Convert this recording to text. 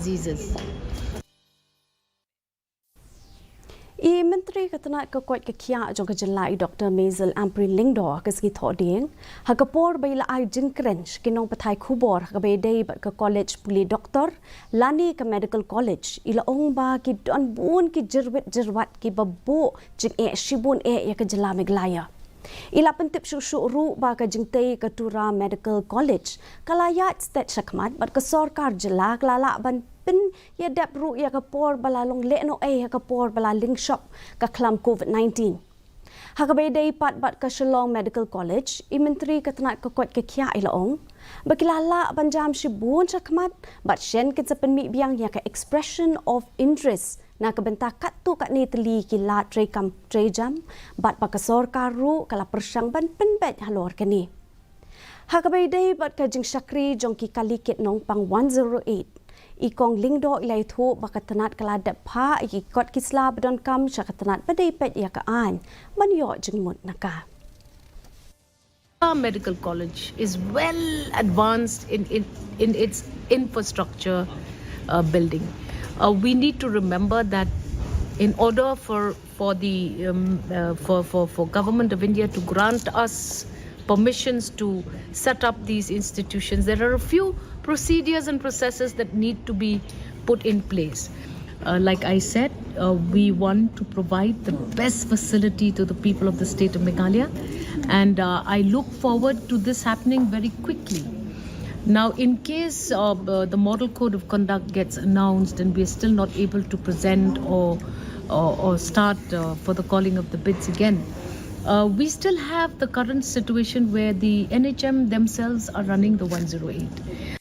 diseases. Menteri Ketenaga Kuat Kekia jong kejelai Dr. Mazel Ampareen Lyngdoh ke segi thoding hagapor baila ai jingkrench kinong pathai khubor habedei bat ke college puli doktor lani ke medical college ila ong ba ki don bun ki jerwat ki babu jing shibun ya ke jela meglaya ila pentip syusyu ru ba ke Jingtei ke Tura medical college kalayat Stet Shakhmat bat ke sorkar jela kelala ban ya dap ru ya kapor bala long le no ya kapor bala link shop ka klam COVID-19 hakabedei pat bat ka Shillong Medical College menteri ketenaga kuat kekia ilaong bakilala banjam shibun Shakhmat bat shen ke sepenmi biang ya ka expression of interest na kebentak kat tu kat ni teli kila trejam bat pa ka sorkar ru kala persang ban penbet halor kani hakabedei bat ka jing syakri jong ki kalikit nong pang 108 ikong Lyngdoh ilai thu bakatanat kaladap pa ikot kisla bedon kam syakatanat badai pet ya ka an manyo jengmut naka. Our medical college is well advanced in its infrastructure building. We need to remember that in order for government of India to grant us permissions to set up these institutions, there are a few procedures and processes that need to be put in place. Like I said, we want to provide the best facility to the people of the state of Meghalaya, and I look forward to this happening very quickly. Now, in case the model code of conduct gets announced and we are still not able to present or start for the calling of the bids again, we still have the current situation where the NHM themselves are running the 108.